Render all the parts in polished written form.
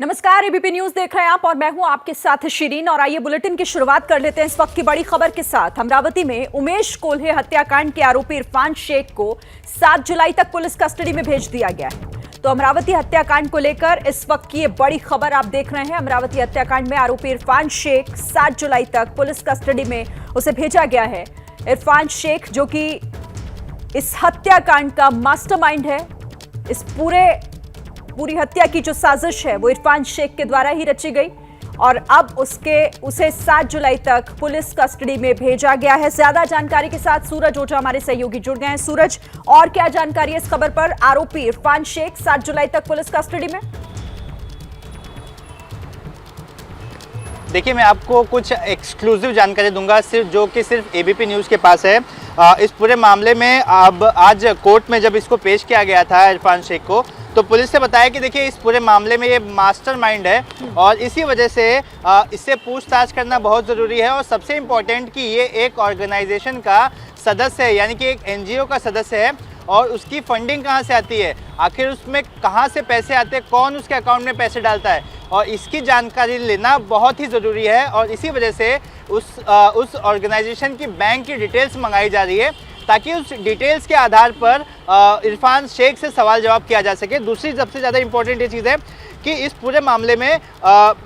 नमस्कार, ABP news देख रहे हैं आप और मैं हूं आपके साथ शिरीन। और आइए बुलेटिन की शुरुआत कर लेते हैं इस वक्त की बड़ी खबर के साथ। अमरावती में उमेश कोल्हे हत्याकांड के आरोपी इरफान शेख को 7 जुलाई तक पुलिस कस्टडी में भेज दिया गया है। तो अमरावती हत्याकांड को लेकर इस वक्त की ये बड़ी खबर आप देख रहे हैं। अमरावती हत्याकांड में आरोपी इरफान शेख 7 जुलाई तक पुलिस कस्टडी में उसे भेजा गया है। इरफान शेख जो कि इस हत्याकांड का मास्टरमाइंड है, इस पूरी हत्या की जो साजिश है वो इरफान शेख के द्वारा ही रची गई और अब उसे 7 जुलाई तक पुलिस कस्टडी में भेजा गया है। ज्यादा जानकारी के साथ सूरज ओझा हमारे सहयोगी जुड़ गए हैं। सूरज, और क्या जानकारी है इस खबर पर? आरोपी इरफान शेख 7 जुलाई तक पुलिस कस्टडी में। देखिए, मैं आपको कुछ एक्सक्लूसिव जानकारी दूंगा जो कि सिर्फ एबीपी न्यूज़ के पास है। इस पूरे मामले में अब आज कोर्ट में जब इसको पेश किया गया था इरफान शेख को, तो पुलिस से बताया कि देखिए इस पूरे मामले में ये मास्टरमाइंड है और इसी वजह से इससे पूछताछ करना बहुत ज़रूरी है। और सबसे इम्पोर्टेंट कि ये एक ऑर्गेनाइजेशन का सदस्य है, यानी कि एक एनजीओ का सदस्य है और उसकी फंडिंग कहाँ से आती है, आखिर उसमें कहाँ से पैसे आते हैं, कौन उसके अकाउंट में पैसे डालता है, और इसकी जानकारी लेना बहुत ही ज़रूरी है। और इसी वजह से उस ऑर्गेनाइजेशन की बैंक की डिटेल्स मंगाई जा रही है ताकि उस डिटेल्स के आधार पर इरफान शेख से सवाल जवाब किया जा सके। दूसरी सबसे ज़्यादा इम्पोर्टेंट ये चीज़ है कि इस पूरे मामले में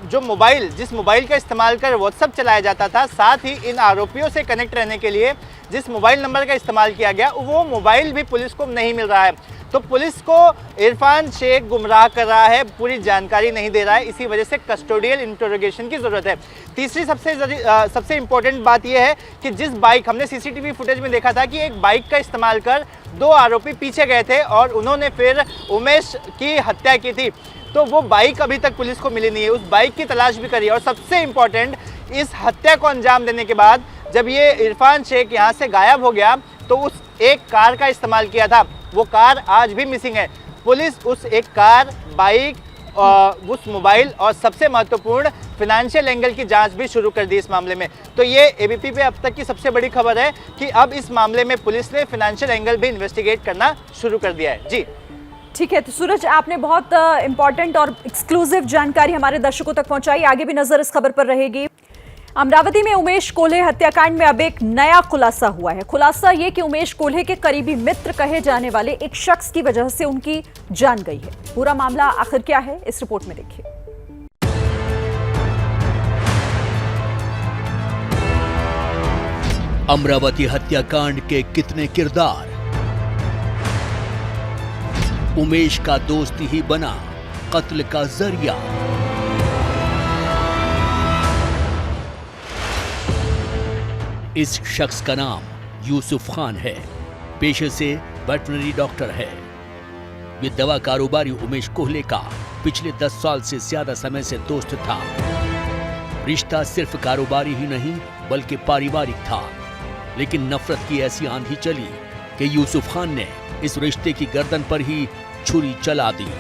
जिस मोबाइल का इस्तेमाल कर व्हाट्सएप चलाया जाता था, साथ ही इन आरोपियों से कनेक्ट रहने के लिए जिस मोबाइल नंबर का इस्तेमाल किया गया, वो मोबाइल भी पुलिस को नहीं मिल रहा है। तो पुलिस को इरफान शेख गुमराह कर रहा है, पूरी जानकारी नहीं दे रहा है, इसी वजह से कस्टोडियल इंटरोगेशन की ज़रूरत है। तीसरी सबसे इम्पोर्टेंट बात यह है कि जिस बाइक, हमने सीसीटीवी फुटेज में देखा था कि एक बाइक का इस्तेमाल कर 2 आरोपी पीछे गए थे और उन्होंने फिर उमेश की हत्या की थी। तो वो बाइक अभी तक पुलिस को मिली नहीं है, उस बाइक की तलाश भी करी है। और सबसे इम्पोर्टेंट, इस हत्या को अंजाम देने के बाद जब ये इरफान शेख यहाँ से गायब हो गया तो उस एक कार का इस्तेमाल किया था, वो कार आज भी मिसिंग है। पुलिस उस एक कार, बाइक, उस मोबाइल और सबसे महत्वपूर्ण फिनेंशियल एंगल की जांच भी शुरू कर दी इस मामले में। तो ये एबीपी पे अब तक की सबसे बड़ी खबर है कि अब इस मामले में पुलिस ने फिनेंशियल एंगल भी इन्वेस्टिगेट करना शुरू कर दिया है। जी ठीक है, तो सूरज, आपने बहुत इंपॉर्टेंट और एक्सक्लूसिव जानकारी हमारे दर्शकों तक पहुंचाई। आगे भी नजर इस खबर पर रहेगी। अमरावती में उमेश कोल्हे हत्याकांड में अब एक नया खुलासा हुआ है। खुलासा ये कि उमेश कोल्हे के करीबी मित्र कहे जाने वाले एक शख्स की वजह से उनकी जान गई है। पूरा मामला आखिर क्या है, इस रिपोर्ट में देखिए। अमरावती हत्याकांड के कितने किरदार, उमेश का दोस्त ही बना कत्ल का जरिया। इस शख्स का नाम यूसुफ खान है। पेशे से वेटरनरी डॉक्टर है। ये दवा कारोबारी उमेश कोल्हे का पिछले 10 साल से ज्यादा समय से दोस्त था। रिश्ता सिर्फ कारोबारी ही नहीं बल्कि पारिवारिक था, लेकिन नफरत की ऐसी आंधी चली कि यूसुफ खान ने इस रिश्ते की गर्दन पर ही छुरी चला दी।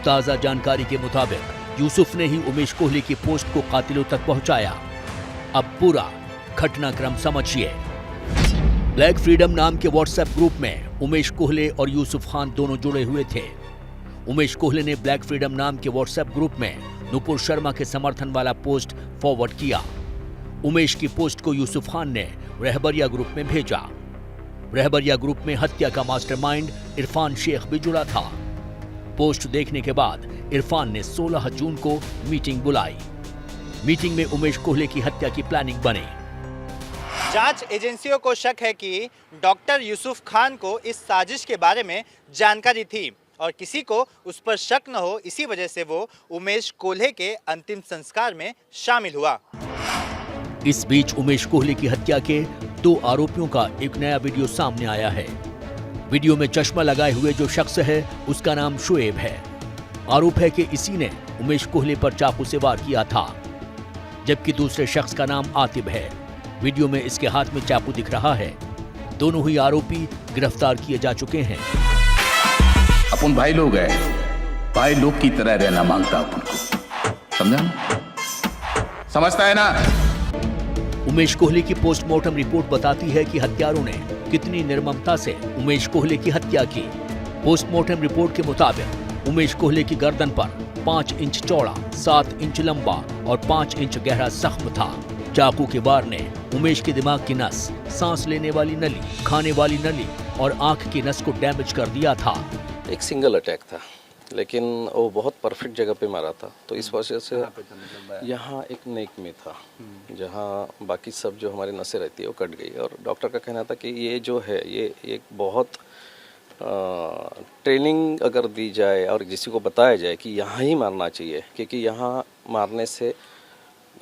ताजा जानकारी के मुताबिक यूसुफ ने ही उमेश कोल्हे की पोस्ट को कातिलों तक पहुंचाया। अब पूरा घटनाक्रम समझिए। ब्लैक फ्रीडम नाम के व्हाट्सएप ग्रुप में उमेश कोल्हे और यूसुफ खान दोनों जुड़े हुए थे। उमेश कोल्हे ने ब्लैक फ्रीडम नाम के व्हाट्सएप ग्रुप में नुपुर शर्मा के समर्थन वाला पोस्ट फॉरवर्ड किया। उमेश की पोस्ट को यूसुफ खान ने रहबरिया ग्रुप में भेजा। रहबरिया ग्रुप में हत्या का मास्टरमाइंड इरफान शेख भी जुड़ा था। पोस्ट देखने के बाद इरफान ने 16 जून को मीटिंग बुलाई। मीटिंग में उमेश कोल्हे की हत्या की प्लानिंग बनी। जांच एजेंसियों को शक है कि डॉक्टर यूसुफ खान को इस साजिश के बारे में जानकारी थी और किसी को उस पर शक न हो, इसी वजह से वो उमेश कोल्हे के अंतिम संस्कार में शामिल हुआ। इस बीच उमेश कोल्हे की हत्या के 2 आरोपियों का एक नया वीडियो सामने आया है। वीडियो में चश्मा लगाए हुए जो शख्स है उसका नाम शुएब है। आरोप है कि इसी ने उमेश कोल्हे पर चाकू से वार किया था, जबकि दूसरे शख्स का नाम आतिब है। वीडियो में इसके हाथ में चाकू दिख रहा है। दोनों ही आरोपी गिरफ्तार किए जा चुके हैं। अपन भाई लोग हैं, भाई लोग की तरह रहना मांगता अपन को, समझा? समझता है ना? उमेश कोल्हे की पोस्टमार्टम रिपोर्ट बताती है कि हत्यारों ने कितनी निर्ममता से उमेश कोल्हे की हत्या की। पोस्टमार्टम रिपोर्ट के मुताबिक उमेश कोल्हे की गर्दन पर 5 इंच चौड़ा, 7 इंच लंबा और 5 इंच गहरा जख्म था। चाकू के वार ने उमेश के दिमाग की नस, सांस लेने वाली नली, खाने वाली नली और आंख की नस को डैमेज कर दिया था। एक सिंगल अटैक था, लेकिन वो बहुत परफेक्ट जगह पे मारा था, तो इस वजह से यहाँ एक नेक में था, जहाँ बाकी सब जो हमारी नसें रहती है वो कट गई। और डॉक्टर का कहना था कि ये जो है ये एक बहुत ट्रेनिंग अगर दी जाए और किसी को बताया जाए कि यहाँ ही मारना चाहिए, क्योंकि यहाँ मारने से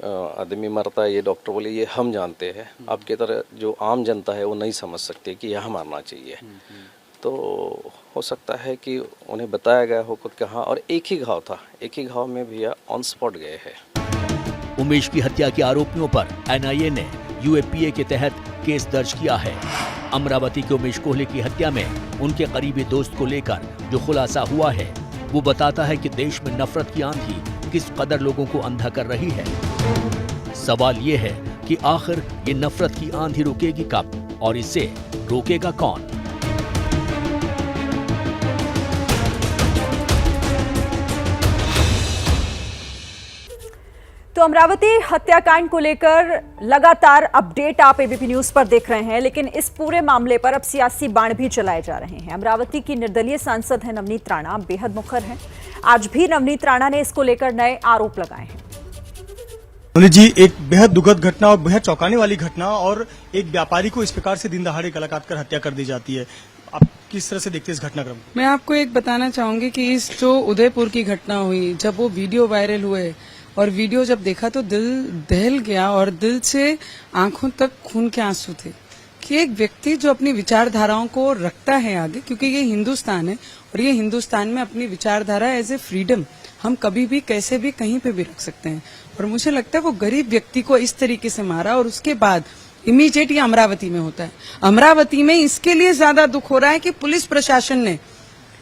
आदमी मरता है, ये डॉक्टर बोले ये हम जानते हैं, आपके तरह जो आम जनता है वो नहीं समझ सकते कि यहाँ मारना चाहिए। तो हो सकता है कि उन्हें बताया गया हो कुछ कहाँ, और एक ही घाव था, एक ही घाव में भैया ऑन स्पॉट गए हैं। उमेश की हत्या के आरोपियों पर एनआईए ने यूएपीए के तहत केस दर्ज किया है। अमरावती के उमेश कोल्हे की हत्या में उनके करीबी दोस्त को लेकर जो खुलासा हुआ है वो बताता है कि देश में नफरत की आंधी किस कदर लोगों को अंधा कर रही है। सवाल ये है कि आखिर ये नफरत की आंधी रुकेगी कब और इसे रोकेगा कौन? तो अमरावती हत्याकांड को लेकर लगातार अपडेट आप एबीपी न्यूज पर देख रहे हैं, लेकिन इस पूरे मामले पर अब सियासी बाण भी चलाए जा रहे हैं। अमरावती की निर्दलीय सांसद है नवनीत राणा, बेहद मुखर हैं। आज भी नवनीत राणा ने इसको लेकर नए आरोप लगाए हैं। नवनीत जी, एक बेहद दुखद घटना और बेहद चौंकाने वाली घटना, और एक व्यापारी को इस प्रकार से दिन दहाड़े गला काट कर हत्या कर दी जाती है। आप किस तरह से देखते हैं इस घटनाक्रम? मैं आपको एक बताना चाहूंगी कि इस जो उदयपुर की घटना हुई, जब वो वीडियो वायरल हुए और वीडियो जब देखा तो दिल दहल गया और दिल से आंखों तक खून के आंसू थे कि एक व्यक्ति जो अपनी विचारधाराओं को रखता है आगे, क्योंकि ये हिंदुस्तान है और ये हिंदुस्तान में अपनी विचारधारा एज ए फ्रीडम हम कभी भी कैसे भी कहीं पे भी रख सकते हैं। और मुझे लगता है वो गरीब व्यक्ति को इस तरीके से मारा, और उसके बाद इमीडिएट ये अमरावती में होता है। अमरावती में इसके लिए ज्यादा दुख हो रहा है कि पुलिस प्रशासन ने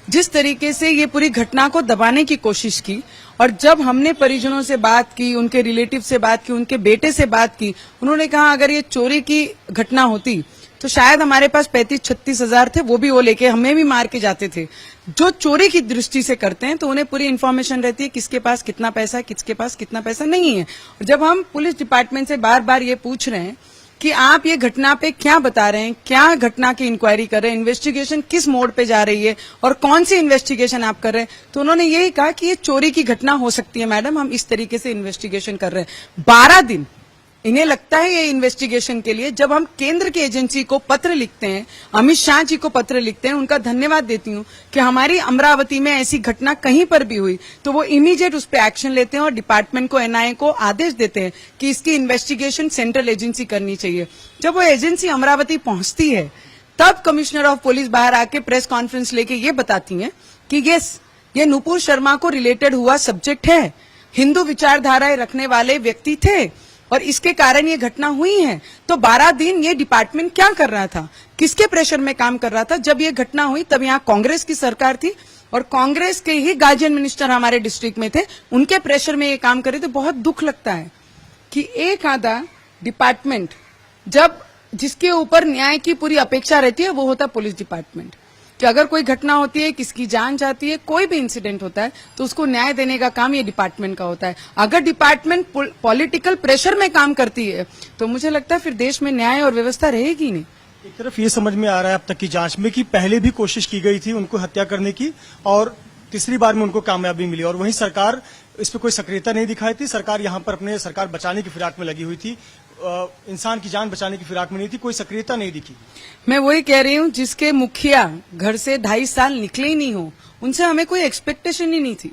जिस तरीके से ये पूरी घटना को दबाने की कोशिश की, और जब हमने परिजनों से बात की, उनके रिलेटिव से बात की, उनके बेटे से बात की, उन्होंने कहा अगर ये चोरी की घटना होती तो शायद हमारे पास 35-36 हजार थे, वो भी वो लेके हमें भी मार के जाते थे। जो चोरी की दृष्टि से करते हैं तो उन्हें पूरी इन्फॉर्मेशन रहती है किसके पास कितना पैसा है, किसके पास कितना पैसा नहीं है। और जब हम पुलिस डिपार्टमेंट से बार बार ये पूछ रहे हैं कि आप ये घटना पे क्या बता रहे हैं, क्या घटना की इंक्वायरी कर रहे हैं, इन्वेस्टिगेशन किस मोड पे जा रही है और कौन सी इन्वेस्टिगेशन आप कर रहे हैं, तो उन्होंने यही कहा कि ये चोरी की घटना हो सकती है मैडम, हम इस तरीके से इन्वेस्टिगेशन कर रहे हैं। 12 दिन इन्हें लगता है ये इन्वेस्टिगेशन के लिए। जब हम केंद्र की एजेंसी को पत्र लिखते हैं, अमित शाह जी को पत्र लिखते हैं, उनका धन्यवाद देती हूँ कि हमारी अमरावती में ऐसी घटना कहीं पर भी हुई तो वो इमीडिएट उस पर एक्शन लेते हैं और डिपार्टमेंट को, एनआईए को आदेश देते हैं कि इसकी इन्वेस्टिगेशन सेंट्रल एजेंसी करनी चाहिए। जब वो एजेंसी अमरावती पहुंचती है तब कमिश्नर ऑफ पुलिस बाहर आके प्रेस कॉन्फ्रेंस लेके ये बताती हैं कि ये नुपुर शर्मा को रिलेटेड हुआ सब्जेक्ट है, हिंदू विचारधाराएं रखने वाले व्यक्ति थे और इसके कारण ये घटना हुई है। तो 12 दिन ये डिपार्टमेंट क्या कर रहा था, किसके प्रेशर में काम कर रहा था? जब ये घटना हुई तब यहाँ कांग्रेस की सरकार थी और कांग्रेस के ही गार्जियन मिनिस्टर हमारे डिस्ट्रिक्ट में थे, उनके प्रेशर में ये काम करे। तो बहुत दुख लगता है कि एक आधा डिपार्टमेंट जब जिसके ऊपर न्याय की पूरी अपेक्षा रहती है वो होता पुलिस डिपार्टमेंट, कि अगर कोई घटना होती है, किसकी जान जाती है, कोई भी इंसिडेंट होता है तो उसको न्याय देने का काम ये डिपार्टमेंट का होता है। अगर डिपार्टमेंट पॉलिटिकल प्रेशर में काम करती है तो मुझे लगता है फिर देश में न्याय और व्यवस्था रहेगी नहीं। एक तरफ ये समझ में आ रहा है अब तक की जांच में कि पहले भी कोशिश की गई थी उनको हत्या करने की और तीसरी बार में उनको कामयाबी मिली, और वहीं सरकार इस पर कोई सक्रियता नहीं दिखाई थी। सरकार यहाँ पर अपने सरकार बचाने की फिराक में लगी हुई थी, इंसान की जान बचाने की फिराक में नहीं थी, कोई सक्रियता नहीं दिखी। मैं वही कह रही हूँ, जिसके मुखिया घर से 2.5 साल निकले ही नहीं हो, उनसे हमें कोई एक्सपेक्टेशन ही नहीं थी,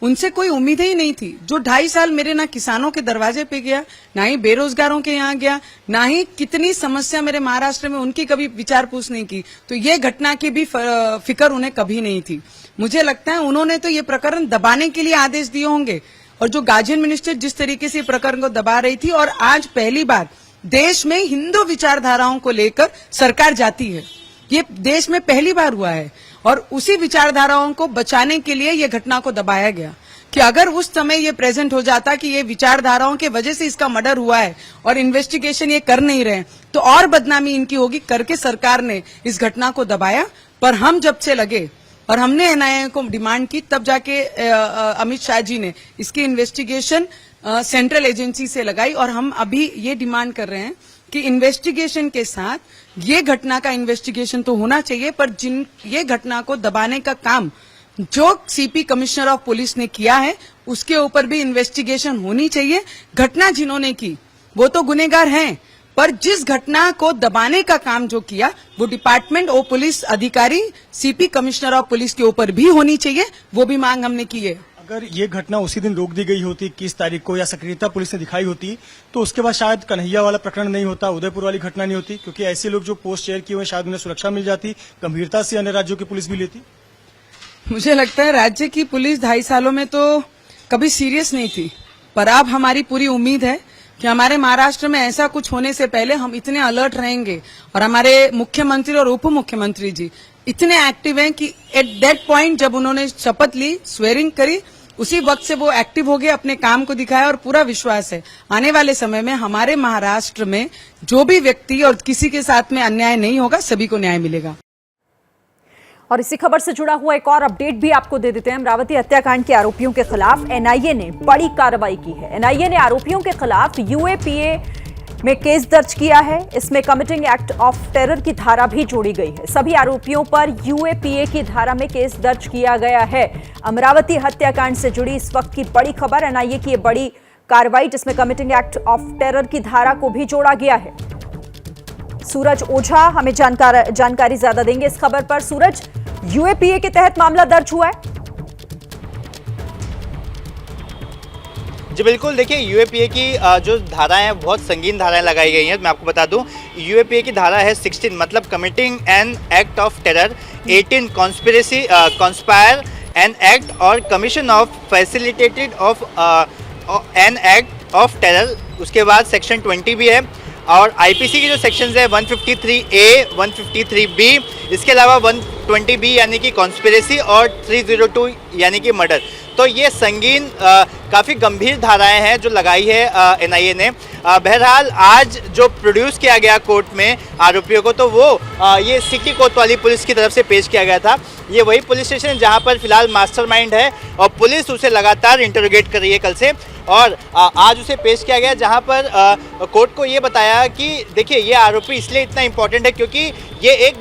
उनसे कोई उम्मीद ही नहीं थी। जो 2.5 साल मेरे ना किसानों के दरवाजे पे गया, ना ही बेरोजगारों के यहाँ गया, ना ही कितनी समस्या मेरे महाराष्ट्र में उनकी कभी विचार पूछ नहीं की, तो ये घटना की भी फिक्र उन्हें कभी नहीं थी। मुझे लगता है उन्होंने तो ये प्रकरण दबाने के लिए आदेश दिए होंगे, और जो गार्जियन मिनिस्टर जिस तरीके से प्रकरण को दबा रही थी, और आज पहली बार देश में हिंदू विचारधाराओं को लेकर सरकार जाती है, ये देश में पहली बार हुआ है। और उसी विचारधाराओं को बचाने के लिए ये घटना को दबाया गया कि अगर उस समय ये प्रेजेंट हो जाता कि ये विचारधाराओं के वजह से इसका मर्डर हुआ है और इन्वेस्टिगेशन ये कर नहीं रहे तो और बदनामी इनकी होगी, करके सरकार ने इस घटना को दबाया। पर हम जब से लगे और हमने एनआईए को डिमांड की, तब जाके अमित शाह जी ने इसकी इन्वेस्टिगेशन सेंट्रल एजेंसी से लगाई। और हम अभी ये डिमांड कर रहे हैं कि इन्वेस्टिगेशन के साथ ये घटना का इन्वेस्टिगेशन तो होना चाहिए, पर ये घटना को दबाने का काम जो सीपी कमिश्नर ऑफ पुलिस ने किया है उसके ऊपर भी इन्वेस्टिगेशन होनी चाहिए। घटना जिन्होंने की वो तो गुनहगार हैं, पर जिस घटना को दबाने का काम जो किया वो डिपार्टमेंट और पुलिस अधिकारी सीपी कमिश्नर ऑफ पुलिस के ऊपर भी होनी चाहिए। वो भी मांग हमने की है। अगर ये घटना उसी दिन रोक दी गई होती 21 तारीख को, या सक्रियता पुलिस ने दिखाई होती, तो उसके बाद शायद कन्हैया वाला प्रकरण नहीं होता, उदयपुर वाली घटना नहीं होती, क्योंकि ऐसे लोग जो पोस्ट शेयर किए हुए शायद उन्हें सुरक्षा मिल जाती, गंभीरता से अन्य राज्यों की पुलिस भी लेती। मुझे लगता है राज्य की पुलिस 2.5 सालों में तो कभी सीरियस नहीं थी, पर अब हमारी पूरी उम्मीद है कि हमारे महाराष्ट्र में ऐसा कुछ होने से पहले हम इतने अलर्ट रहेंगे और हमारे मुख्यमंत्री और उप मुख्यमंत्री जी इतने एक्टिव हैं कि एट दैट पॉइंट जब उन्होंने शपथ ली, स्वेरिंग करी, उसी वक्त से वो एक्टिव हो गए, अपने काम को दिखाया। और पूरा विश्वास है आने वाले समय में हमारे महाराष्ट्र में जो भी व्यक्ति और किसी के साथ में अन्याय नहीं होगा, सभी को न्याय मिलेगा। और इसी खबर से जुड़ा हुआ एक और अपडेट भी आपको दे देते हैं। अमरावती हत्याकांड के आरोपियों के खिलाफ एनआईए ने बड़ी कार्रवाई की है। एनआईए ने आरोपियों के खिलाफ यूएपीए में केस दर्ज किया है। इसमें कमिटिंग एक्ट ऑफ टेरर की धारा भी जोड़ी गई है। सभी आरोपियों पर यूएपीए की धारा में केस दर्ज किया गया है। अमरावती हत्याकांड से जुड़ी इस वक्त की बड़ी खबर, एनआईए की बड़ी कार्रवाई जिसमें कमिटिंग एक्ट ऑफ टेरर की धारा को भी जोड़ा गया है। सूरज ओझा हमें जानकारी ज्यादा देंगे इस खबर पर। सूरज, यूएपीए के तहत मामला दर्ज हुआ है? जी बिल्कुल, देखिए यूएपीए की जो धाराएं हैं बहुत संगीन धाराएं लगाई गई हैं। मैं आपको बता दूं, यूएपीए की धारा है 16 मतलब committing an act of terror, 18 conspiracy conspire an act और commission of facilitated of an act of terror. उसके बाद सेक्शन 20 भी है और आईपीसी के जो सेक्शंस है 153A, 153B, इसके अलावा 120B यानी कि कॉन्स्पिरेसी और 302 यानी कि मर्डर। तो ये संगीन काफ़ी गंभीर धाराएं हैं जो लगाई है एनआईए ने। बहरहाल आज जो प्रोड्यूस किया गया कोर्ट में आरोपियों को, तो वो ये सिटी कोतवाली पुलिस की तरफ से पेश किया गया था। ये वही पुलिस स्टेशन है जहाँ पर फिलहाल मास्टरमाइंड है और पुलिस उसे लगातार इंटरोगेट कर रही है कल से। और आज उसे पेश किया गया जहाँ पर कोर्ट को ये बताया कि देखिए ये आरोपी इसलिए इतना इम्पोर्टेंट है क्योंकि ये एक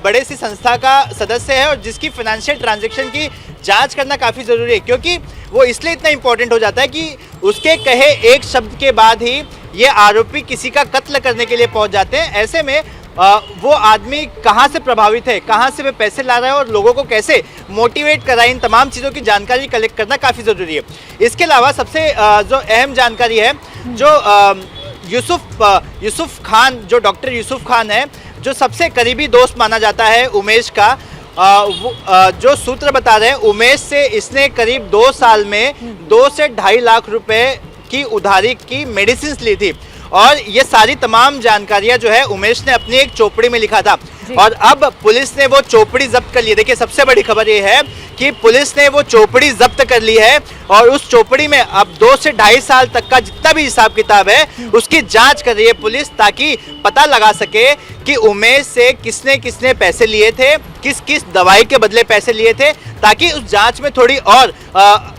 बड़े सी संस्था का सदस्य है और जिसकी फाइनेंशियल ट्रांजैक्शन की जांच करना काफ़ी ज़रूरी है, क्योंकि वो इसलिए इतना इम्पोर्टेंट हो जाता है कि उसके कहे एक शब्द के बाद ही ये आरोपी किसी का कत्ल करने के लिए पहुंच जाते हैं। ऐसे में वो आदमी कहाँ से प्रभावित है, कहाँ से वे पैसे ला रहा है और लोगों को कैसे मोटिवेट कर रहा है, इन तमाम चीज़ों की जानकारी कलेक्ट करना काफ़ी ज़रूरी है। इसके अलावा सबसे जो अहम जानकारी है, जो यूसुफ खान, जो डॉक्टर यूसुफ खान है, जो सबसे करीबी दोस्त माना जाता है उमेश का, जो सूत्र बता रहे हैं उमेश से इसने करीब 2 साल में 2 से 2.5 लाख रुपए की उधारी की मेडिसिन ली थी। और ये सारी तमाम जानकारियां जो है उमेश ने अपनी एक चोपड़ी में लिखा था और अब पुलिस ने वो चोपड़ी जब्त कर ली है। देखिए सबसे बड़ी खबर ये है कि पुलिस ने वो चोपड़ी जब्त कर ली है और उस चोपड़ी में अब 2 से 2.5 साल तक का जितना भी हिसाब किताब है उसकी जांच कर रही है पुलिस, ताकि पता लगा सके कि उमेश से किसने किसने पैसे लिए थे, किस किस दवाई के बदले पैसे लिए थे, ताकि उस जांच में थोड़ी और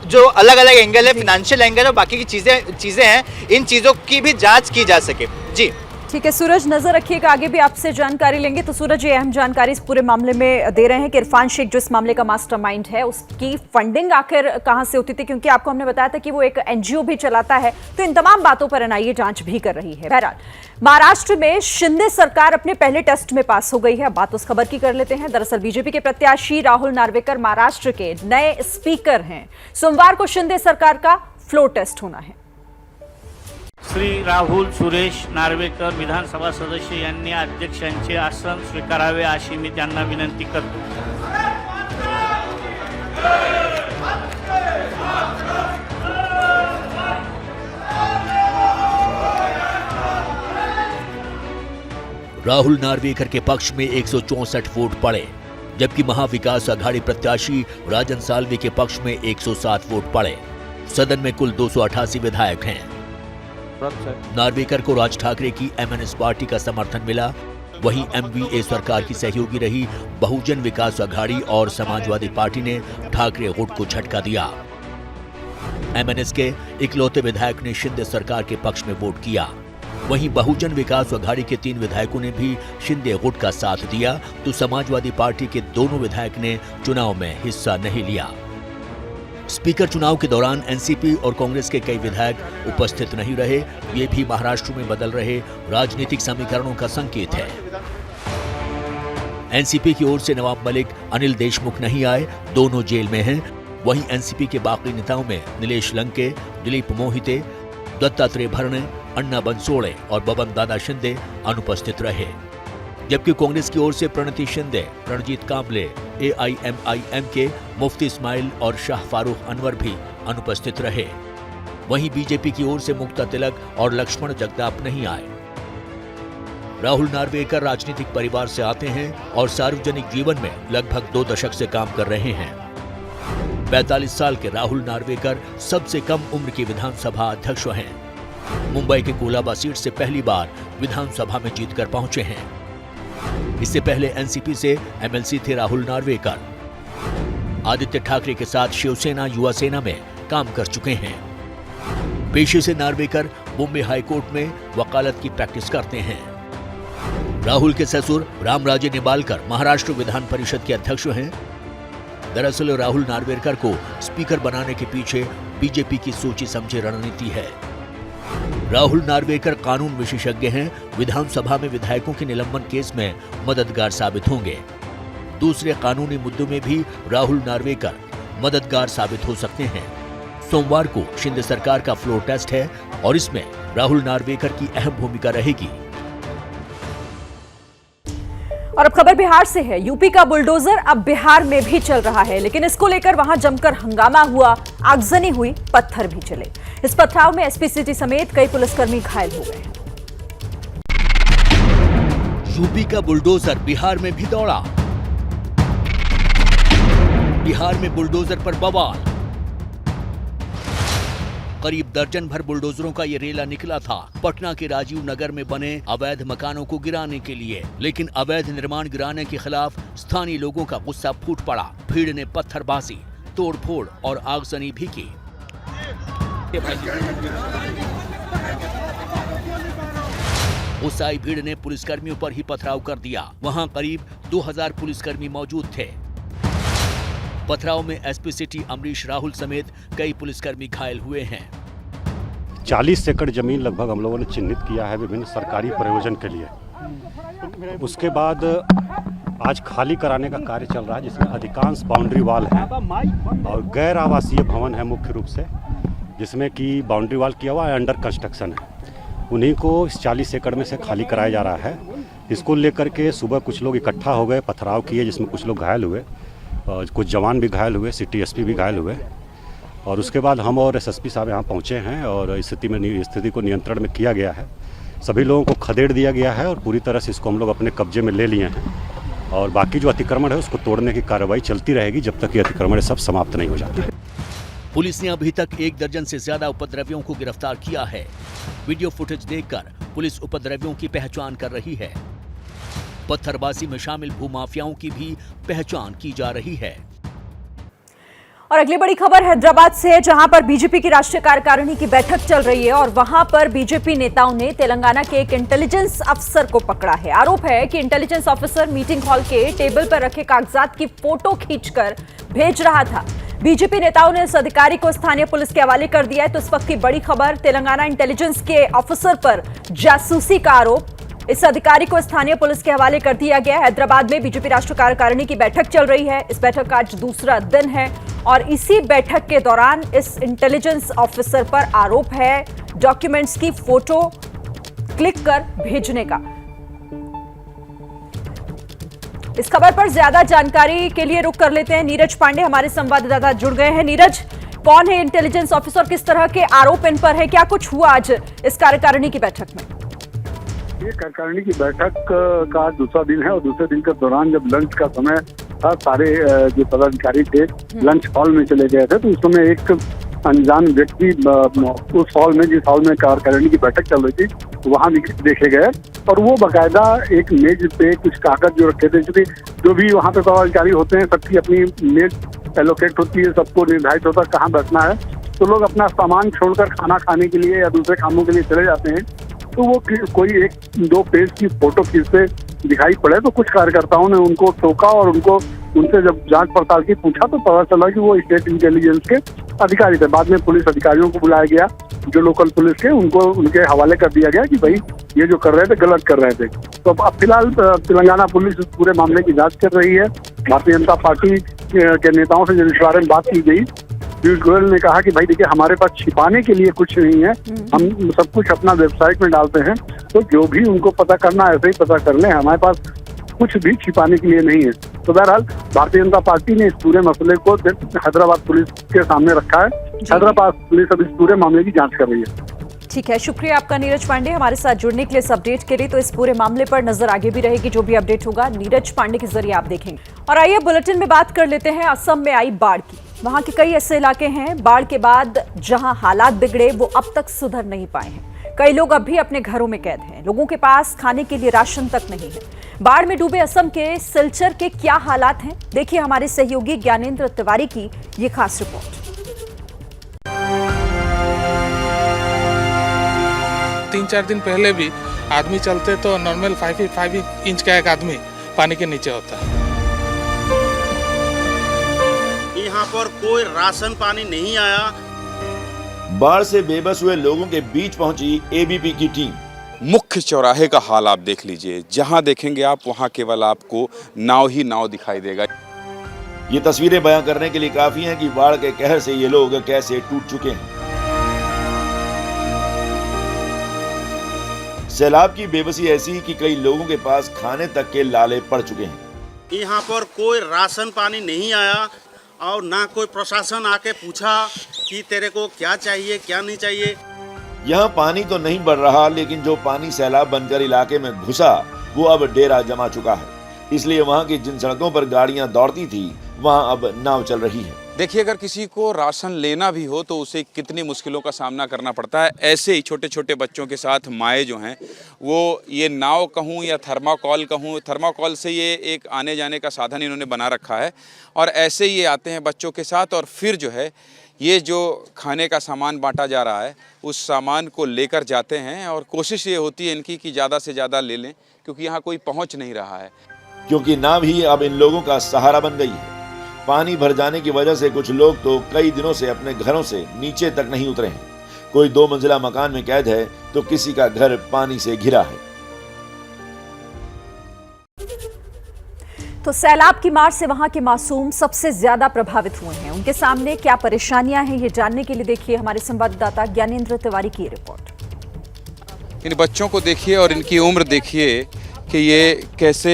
जो अलग अलग एंगल है, फाइनेंशियल एंगल और बाकी की चीजें हैं, इन चीजों की भी जांच की जा सके। जी ठीक है सूरज, नजर रखिएगा, आगे भी आपसे जानकारी लेंगे। तो सूरज ये अहम जानकारी इस पूरे मामले में दे रहे हैं कि इरफान शेख जो इस मामले का मास्टरमाइंड है, उसकी फंडिंग आखिर कहां से होती थी, क्योंकि आपको हमने बताया था कि वो एक एनजीओ भी चलाता है। तो इन तमाम बातों पर एनआईए जांच भी कर रही है। बहरहाल महाराष्ट्र में शिंदे सरकार अपने पहले टेस्ट में पास हो गई है। बात उस खबर की कर लेते हैं। दरअसल बीजेपी के प्रत्याशी राहुल नार्वेकर महाराष्ट्र के नए स्पीकर हैं। सोमवार को शिंदे सरकार का फ्लोर टेस्ट होना है। श्री राहुल सुरेश नार्वेकर विधानसभा सदस्य यांनी अध्यक्षांचे आसन स्वीकारावे अशी मी त्यांना विनंती करतो। राहुल नार्वेकर के पक्ष में 164 वोट पड़े, जबकि महाविकास अघाड़ी प्रत्याशी राजन साल्वे के पक्ष में 107 वोट पड़े। सदन में कुल 288 विधायक हैं। नार्वेकर को राज ठाकरे की एमएनएस पार्टी का समर्थन मिला। वहीं MVA सरकार की सहयोगी रही बहुजन विकास अघाड़ी और समाजवादी पार्टी ने ठाकरे गुट को झटका दिया। MNS के इकलौते विधायक ने शिंदे सरकार के पक्ष में वोट किया। वहीं बहुजन विकास अघाड़ी के 3 विधायकों ने भी शिंदे गुट का साथ दिया, तो समाजवादी पार्टी के दोनों विधायक ने चुनाव में हिस्सा नहीं लिया। स्पीकर चुनाव के दौरान एनसीपी और कांग्रेस के कई विधायक उपस्थित नहीं रहे। ये भी महाराष्ट्र में बदल रहे राजनीतिक समीकरणों का संकेत है। एनसीपी की ओर से नवाब मलिक, अनिल देशमुख नहीं आए, दोनों जेल में हैं। वहीं एनसीपी के बाकी नेताओं में नीलेश लंके, दिलीप मोहिते, दत्तात्रेय भरणे, अन्ना बनसोड़े और बबन दादा शिंदे अनुपस्थित रहे। जबकि कांग्रेस की ओर से प्रणति शिंदे, रणजीत कांबले, AIMIM के मुफ्ती इस्माइल और शाह फारूक अनवर भी अनुपस्थित रहे। वहीं बीजेपी की ओर से मुक्ता तिलक और लक्ष्मण जगताप नहीं आए। राहुल नार्वेकर राजनीतिक परिवार से आते हैं और सार्वजनिक जीवन में लगभग 2 दशक से काम कर रहे हैं। 45 साल के राहुल नार्वेकर सबसे कम उम्र के विधानसभा अध्यक्ष हैं। मुंबई के कोलाबा सीट से पहली बार विधानसभा में जीतकर पहुंचे हैं। इससे पहले एनसीपी से MLC थे राहुल नार्वेकर। आदित्य ठाकरे के साथ शिवसेना युवा सेना में काम कर चुके हैं। पेशे से नार्वेकर मुंबई हाईकोर्ट में वकालत की प्रैक्टिस करते हैं। राहुल के ससुर रामराजे निबालकर महाराष्ट्र विधान परिषद के अध्यक्ष हैं। दरअसल राहुल नार्वेकर को स्पीकर बनाने के पीछे बीजेपी की सोची समझी रणनीति है। राहुल नार्वेकर कानून विशेषज्ञ हैं, विधानसभा में विधायकों के निलंबन केस में मददगार साबित होंगे। दूसरे कानूनी मुद्दों में भी राहुल नार्वेकर मददगार साबित हो सकते हैं। सोमवार को शिंदे सरकार का फ्लोर टेस्ट है और इसमें राहुल नार्वेकर की अहम भूमिका रहेगी। और अब खबर बिहार से है। यूपी का बुलडोजर अब बिहार में भी चल रहा है, लेकिन इसको लेकर वहां जमकर हंगामा हुआ, आगजनी हुई, पत्थर भी चले। इस पथराव में एसपी सिटी समेत कई पुलिसकर्मी घायल हो गए। यूपी का बुलडोजर बिहार में भी दौड़ा। बिहार में बुलडोजर पर बवाल। करीब दर्जन भर बुलडोजरों का ये रेला निकला था पटना के राजीव नगर में बने अवैध मकानों को गिराने के लिए, लेकिन अवैध निर्माण गिराने के खिलाफ स्थानीय लोगों का गुस्सा फूट पड़ा। भीड़ ने पत्थरबाजी, तोड़फोड़ और आगजनी भी की। गुस्साई भीड़ ने पुलिसकर्मियों पर ही पथराव कर दिया। वहां करीब 2000 पुलिसकर्मी मौजूद थे। पथराव में एसपी सिटी अमरीश राहुल समेत कई पुलिसकर्मी घायल हुए हैं। 40 एकड़ जमीन लगभग हम लोगों ने चिन्हित किया है विभिन्न सरकारी प्रयोजन के लिए। उसके बाद आज खाली कराने का कार्य चल रहा है, जिसमें अधिकांश बाउंड्री वाल हैं और गैर आवासीय भवन है मुख्य रूप से, जिसमें कि बाउंड्री वाल किया हुआ है, अंडर कंस्ट्रक्शन है। उन्हीं को इस 40 एकड़ में से खाली कराया जा रहा है। इसको लेकर के सुबह कुछ लोग इकट्ठा हो गए, पथराव किए, जिसमें कुछ लोग घायल हुए, कुछ जवान भी घायल हुए, सिटी एसपी भी घायल हुए। और उसके बाद हम और एसएसपी साहब यहाँ पहुँचे हैं और स्थिति को नियंत्रण में किया गया है। सभी लोगों को खदेड़ दिया गया है और पूरी तरह से इसको हम लोग अपने कब्जे में ले लिए हैं। और बाकी जो अतिक्रमण है उसको तोड़ने की कार्रवाई चलती रहेगी जब तक ये अतिक्रमण सब समाप्त नहीं हो जाते। पुलिस ने अभी तक 1 दर्जन से ज्यादा उपद्रवियों को गिरफ्तार किया है। वीडियो फुटेज देखकर पुलिस उपद्रवियों की पहचान कर रही है। पत्थरबाजी में शामिल भूमाफियाओं की भी पहचान की जा रही है। और अगली बड़ी खबर हैदराबाद से है, जहां पर बीजेपी की राष्ट्रीय कार्यकारिणी की बैठक चल रही है और वहां पर बीजेपी नेताओं ने तेलंगाना के एक इंटेलिजेंस अफसर को पकड़ा है। आरोप है कि इंटेलिजेंस ऑफिसर मीटिंग हॉल के टेबल पर रखे कागजात की फोटो खींचकर भेज रहा था। बीजेपी नेताओं ने इस अधिकारी को स्थानीय पुलिस के हवाले कर दिया है। तो इस वक्त की बड़ी खबर, तेलंगाना इंटेलिजेंस के ऑफिसर पर जासूसी का आरोप, इस अधिकारी को स्थानीय पुलिस के हवाले कर दिया गया। हैदराबाद में बीजेपी राष्ट्रीय कार्यकारिणी की बैठक चल रही है। इस बैठक का आज दूसरा दिन है और इसी बैठक के दौरान इस इंटेलिजेंस ऑफिसर पर आरोप है डॉक्यूमेंट्स की फोटो क्लिक कर भेजने का। इस खबर पर ज्यादा जानकारी के लिए रुक कर लेते हैं। नीरज पांडे हमारे संवाददाता जुड़ गए हैं। नीरज, कौन है इंटेलिजेंस ऑफिसर, किस तरह के आरोप इन पर है, क्या कुछ हुआ आज इस कार्यकारिणी की बैठक में? ये कार्यकारिणी की बैठक का दूसरा दिन है और दूसरे दिन के दौरान जब लंच का समय था, सारे जो पदाधिकारी थे लंच हॉल में चले गए थे। तो उस समय एक अनजान व्यक्ति उस हॉल में, जिस हॉल में कार्यकारिणी की बैठक चल रही थी, वहां देखे गए और वो बाकायदा एक मेज पे कुछ कागज जो रखे थे, क्योंकि जो भी वहाँ पे पदाधिकारी होते हैं सबकी अपनी मेज एलोकेट होती है, सबको निर्धारित होता है कहाँ बैठना है, तो लोग अपना सामान छोड़कर खाना खाने के लिए या दूसरे कामों के लिए चले जाते हैं। तो वो कोई 1-2 पेज की फोटो खींचते दिखाई पड़े तो कुछ कार्यकर्ताओं ने उनको टोका और उनसे जब जांच पड़ताल की पूछा तो पता चला कि वो स्टेट इंटेलिजेंस के अधिकारी थे। बाद में पुलिस अधिकारियों को बुलाया गया जो लोकल पुलिस के, उनको उनके हवाले कर दिया गया कि भाई ये जो कर रहे थे गलत कर रहे थे। तो अब फिलहाल तेलंगाना पुलिस इस पूरे मामले की जांच कर रही है। भारतीय जनता पार्टी के नेताओं से जब इस बारे में बात की गई, पीयूष गोयल ने कहा कि भाई देखिए हमारे पास छिपाने के लिए कुछ नहीं है, हम सब कुछ अपना वेबसाइट में डालते हैं, तो जो भी उनको पता करना है ऐसे ही पता कर लें, हमारे पास कुछ भी छिपाने के लिए नहीं है। तो बहरहाल भारतीय जनता पार्टी ने इस पूरे मसले को हैदराबाद पुलिस के सामने रखा है। हैदराबाद पुलिस अब इस पूरे मामले की जांच कर रही है। ठीक है, शुक्रिया आपका नीरज पांडे हमारे साथ जुड़ने के लिए, इस अपडेट के लिए। तो इस पूरे मामले पर नजर आगे भी रहेगी, जो भी अपडेट होगा नीरज पांडे के जरिए आप देखेंगे। और आइए बुलेटिन में बात कर लेते हैं असम में आई बाढ़ की। वहां के कई ऐसे इलाके हैं बाढ़ के बाद जहां हालात बिगड़े वो अब तक सुधर नहीं पाए हैं। कई लोग अब भी अपने घरों में कैद हैं, लोगों के पास खाने के लिए राशन तक नहीं है। बाढ़ में डूबे असम के सिलचर के क्या हालात हैं, देखिए हमारे सहयोगी ज्ञानेंद्र तिवारी की ये खास रिपोर्ट। 3-4 दिन पहले भी आदमी चलते तो नॉर्मल 5 इंच का एक आदमी पानी के नीचे होता है। यहाँ पर कोई राशन पानी नहीं आया। बाढ़ से बेबस हुए लोगों के बीच पहुंची एबीपी की टीम। मुख्य चौराहे का हाल आप देख लीजिए, जहां देखेंगे आप वहां केवल आपको नाव ही नाव दिखाई देगा। ये तस्वीरें बयां करने के लिए काफी हैं कि बाढ़ के कहर से ये लोग कैसे टूट चुके हैं। सैलाब की बेबसी ऐसी कि कई लोगों के पास खाने तक के लाले पड़ चुके हैं। यहाँ पर कोई राशन पानी नहीं आया और ना कोई प्रशासन आके पूछा कि तेरे को क्या चाहिए क्या नहीं चाहिए। यहाँ पानी तो नहीं बढ़ रहा, लेकिन जो पानी सैलाब बनकर इलाके में घुसा वो अब डेरा जमा चुका है। इसलिए वहाँ की जिन सड़कों पर गाड़ियाँ दौड़ती थी वहाँ अब नाव चल रही है। देखिए, अगर किसी को राशन लेना भी हो तो उसे कितनी मुश्किलों का सामना करना पड़ता है। ऐसे ही छोटे छोटे बच्चों के साथ माएँ जो हैं वो ये नाव कहूँ या थर्माकोल कहूँ, थर्माकोल से ये एक आने जाने का साधन इन्होंने बना रखा है। और ऐसे ही ये आते हैं बच्चों के साथ और फिर जो है ये जो खाने का सामान बांटा जा रहा है उस सामान को लेकर जाते हैं। और कोशिश ये होती है इनकी कि ज़्यादा से ज़्यादा ले लें, क्योंकि यहाँ कोई पहुँच नहीं रहा है। क्योंकि नाव ही अब इन लोगों का सहारा बन गई है। पानी भर जाने की वजह से कुछ लोग तो कई दिनों से अपने घरों से नीचे तक नहीं उतरे हैं। कोई 2 मंजिला मकान में कैद है तो किसी का घर पानी से घिरा है। तो सैलाब की मार से वहां के मासूम सबसे ज्यादा प्रभावित हुए हैं। उनके सामने क्या परेशानियां हैं, ये जानने के लिए देखिए हमारे संवाददाता ज्ञानेंद्र तिवारी की रिपोर्ट। इन बच्चों को देखिए और इनकी उम्र देखिए कि ये कैसे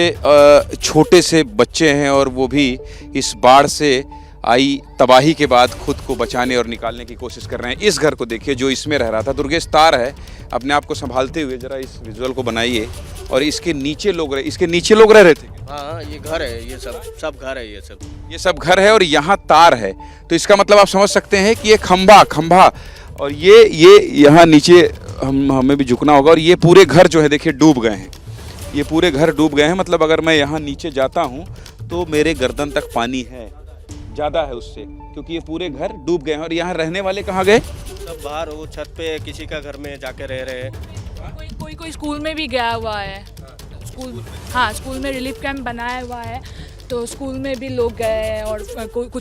छोटे से बच्चे हैं और वो भी इस बाढ़ से आई तबाही के बाद खुद को बचाने और निकालने की कोशिश कर रहे हैं। इस घर को देखिए जो इसमें रह रहा था, दुर्गेश तार है, अपने आप को संभालते हुए जरा इस विजुअल को बनाइए। और इसके नीचे लोग रह रहे थे। हाँ, ये घर है, ये सब घर है, ये सब घर है और यहाँ तार है। तो इसका मतलब आप समझ सकते हैं कि ये खंभा और ये यहाँ नीचे हमें भी झुकना होगा। और ये पूरे घर जो है देखिए डूब गए हैं, ये पूरे घर डूब गए हैं। मतलब अगर मैं यहाँ नीचे जाता हूँ तो मेरे गर्दन तक पानी है, ज़्यादा है उससे, क्योंकि ये पूरे घर डूब गए हैं। और यहाँ रहने वाले कहाँ गए? सब बाहर, वो छत पे किसी का घर में जाके रह रहे हैं। कोई स्कूल में भी गया हुआ है। स्कूल में रिलीफ कैंप बनाया हुआ है, तो स्कूल में भी लोग गए हैं। और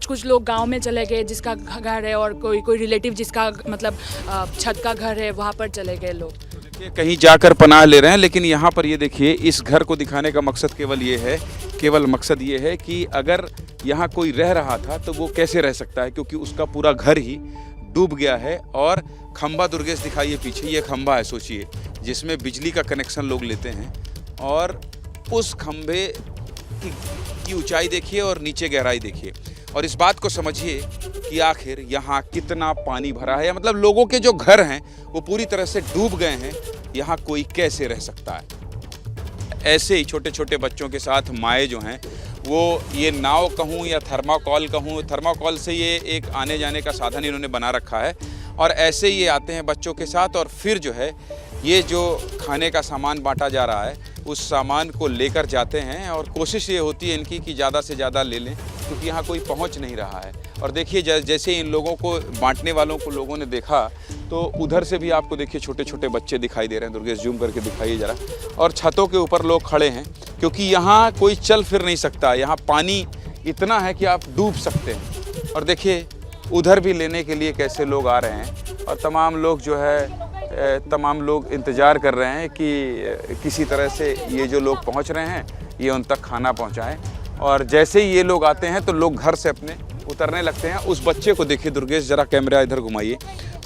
कुछ लोग गांव में चले गए जिसका घर है, और कोई रिलेटिव जिसका मतलब छत का घर है वहाँ पर चले गए लोग। कहीं जाकर पनाह ले रहे हैं। लेकिन यहाँ पर ये देखिए, इस घर को दिखाने का मकसद केवल मकसद ये है कि अगर यहाँ कोई रह रहा था तो वो कैसे रह सकता है, क्योंकि उसका पूरा घर ही डूब गया है। और खंभा दुर्गेश दिखाइए पीछे, ये खंभा है, सोचिए, जिसमें बिजली का कनेक्शन लोग लेते हैं। और उस खंभे की ऊंचाई देखिए और नीचे गहराई देखिए, और इस बात को समझिए कि आखिर यहाँ कितना पानी भरा है। मतलब लोगों के जो घर हैं वो पूरी तरह से डूब गए हैं। यहाँ कोई कैसे रह सकता है। ऐसे ही छोटे छोटे बच्चों के साथ माएँ जो हैं वो ये नाव कहूँ या थर्माकोल कहूँ, थर्माकोल से ये एक आने जाने का साधन इन्होंने बना रखा है। और ऐसे ही ये आते हैं बच्चों के साथ और फिर जो है ये जो खाने का सामान बांटा जा रहा है उस सामान को लेकर जाते हैं और कोशिश ये होती है इनकी कि ज़्यादा से ज़्यादा ले लें, क्योंकि यहाँ कोई पहुँच नहीं रहा है। और देखिए जैसे इन लोगों को बांटने वालों को लोगों ने देखा तो उधर से भी आपको देखिए छोटे छोटे बच्चे दिखाई दे रहे हैं। दुर्गेश जूम करके दिखाइए ज़रा। और छतों के ऊपर लोग खड़े हैं क्योंकि यहाँ कोई चल फिर नहीं सकता, यहाँ पानी इतना है कि आप डूब सकते हैं। और देखिए उधर भी लेने के लिए कैसे लोग आ रहे हैं और तमाम लोग जो है तमाम लोग इंतज़ार कर रहे हैं कि किसी तरह से ये जो लोग पहुंच रहे हैं ये उन तक खाना पहुंचाएं। और जैसे ही ये लोग आते हैं तो लोग घर से अपने उतरने लगते हैं। उस बच्चे को देखिए दुर्गेश, ज़रा कैमरा इधर घुमाइए,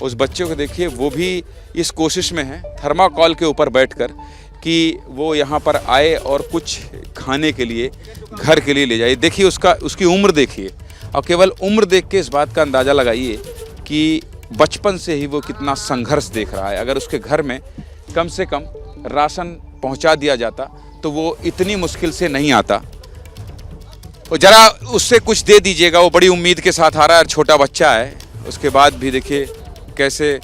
उस बच्चे को देखिए, वो भी इस कोशिश में है थर्माकोल के ऊपर बैठकर कि वो यहाँ पर आए और कुछ खाने के लिए घर के लिए ले जाए। देखिए उसकी उम्र देखिए और केवल उम्र देख के इस बात का अंदाज़ा लगाइए कि बचपन से ही वो कितना संघर्ष देख रहा है। अगर उसके घर में कम से कम राशन पहुंचा दिया जाता तो वो इतनी मुश्किल से नहीं आता। और ज़रा उससे कुछ दे दीजिएगा, वो बड़ी उम्मीद के साथ आ रहा है, छोटा बच्चा है। उसके बाद भी देखिए कैसे,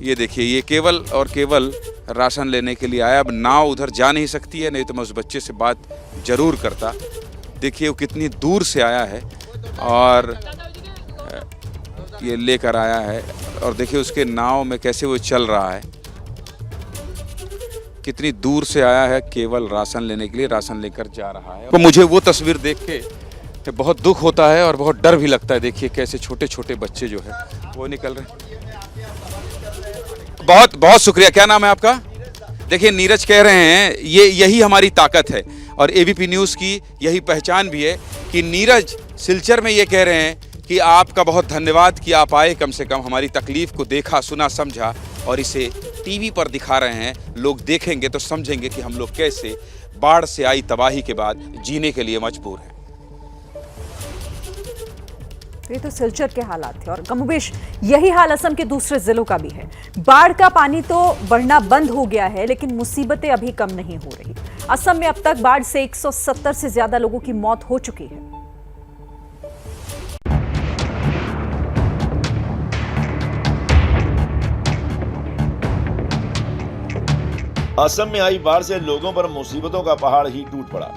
ये देखिए ये केवल और केवल राशन लेने के लिए आया। अब नाव उधर जा नहीं सकती है, नहीं तो मैं उस बच्चे से बात ज़रूर करता। देखिए वो कितनी दूर से आया है और ये लेकर आया है और देखिए उसके नाव में कैसे वो चल रहा है, कितनी दूर से आया है केवल राशन लेने के लिए, राशन लेकर जा रहा है। तो मुझे वो तस्वीर देख के बहुत दुख होता है और बहुत डर भी लगता है। देखिए कैसे छोटे छोटे बच्चे जो है वो निकल रहे हैं। बहुत बहुत शुक्रिया। क्या नाम है आपका? देखिए नीरज कह रहे हैं यही हमारी ताकत है और एबीपी न्यूज़ की यही पहचान भी है कि नीरज सिलचर में ये कह रहे हैं कि आपका बहुत धन्यवाद कि आप आए, कम से कम हमारी तकलीफ़ को देखा, सुना, समझा और इसे टीवी पर दिखा रहे हैं। लोग देखेंगे तो समझेंगे कि हम लोग कैसे बाढ़ से आई तबाही के बाद जीने के लिए मजबूर हैं। ये तो सिलचर के हालात थे और कमोबेश यही हाल असम के दूसरे जिलों का भी है। बाढ़ का पानी तो बढ़ना बंद हो गया है लेकिन मुसीबतें अभी कम नहीं हो रही। असम में अब तक बाढ़ से 170 से ज्यादा लोगों की मौत हो चुकी है। असम में आई बाढ़ से लोगों पर मुसीबतों का पहाड़ ही टूट पड़ा।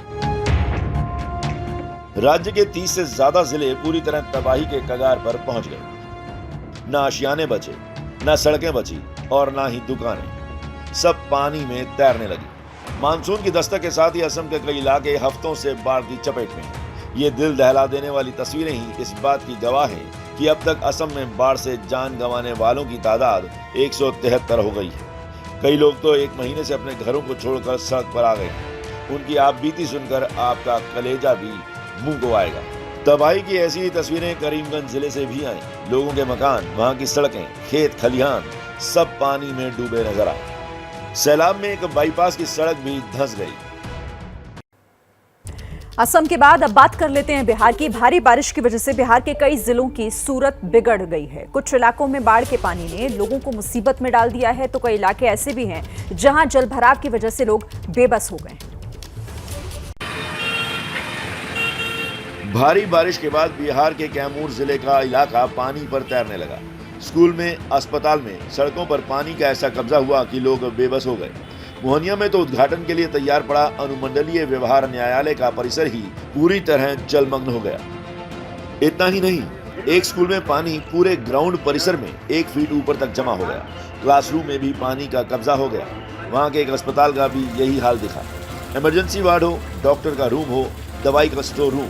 राज्य के 30 से ज्यादा जिले पूरी तरह तबाही के कगार पर पहुंच गए। न आशियाने बचे, न सड़कें बची और न ही दुकानें, सब पानी में तैरने लगी। मानसून की दस्तक के साथ ही असम के कई इलाके हफ्तों से बाढ़ की चपेट में हैं। ये दिल दहला देने वाली तस्वीरें ही इस बात की गवाह हैं कि अब तक असम में बाढ़ से जान गंवाने वालों की तादाद 173 हो गई है। कई लोग तो एक महीने से अपने घरों को छोड़कर सड़क पर आ गए हैं। उनकी आपबीती सुनकर आपका कलेजा भी मुंह को आएगा। तबाही की ऐसी ही तस्वीरें करीमगंज जिले से भी आई। लोगों के मकान, वहां की सड़कें, खेत खलिहान सब पानी में डूबे नजर आए। सैलाब में एक बाईपास की सड़क भी धंस गई। असम के बाद अब बात कर लेते हैं बिहार की। भारी बारिश की वजह से बिहार के कई जिलों की सूरत बिगड़ गई है। कुछ इलाकों में बाढ़ के पानी ने लोगों को मुसीबत में डाल दिया है तो कई इलाके ऐसे भी हैं जहां जलभराव की वजह से लोग बेबस हो गए हैं। भारी बारिश के बाद बिहार के कैमूर जिले का इलाका पानी पर तैरने लगा। स्कूल में, अस्पताल में, सड़कों पर पानी का ऐसा कब्जा हुआ कि लोग बेबस हो गए। मोहनिया में तो उद्घाटन के लिए तैयार पड़ा अनुमंडलीय व्यवहार न्यायालय का परिसर ही पूरी तरह जलमग्न हो गया। इतना ही नहीं, एक स्कूल में पानी पूरे ग्राउंड परिसर में 1 फीट ऊपर तक जमा हो गया। क्लासरूम में भी पानी का कब्जा हो गया। वहाँ के एक अस्पताल का भी यही हाल दिखा। इमरजेंसी वार्ड हो, डॉक्टर का रूम हो, दवाई का स्टोर रूम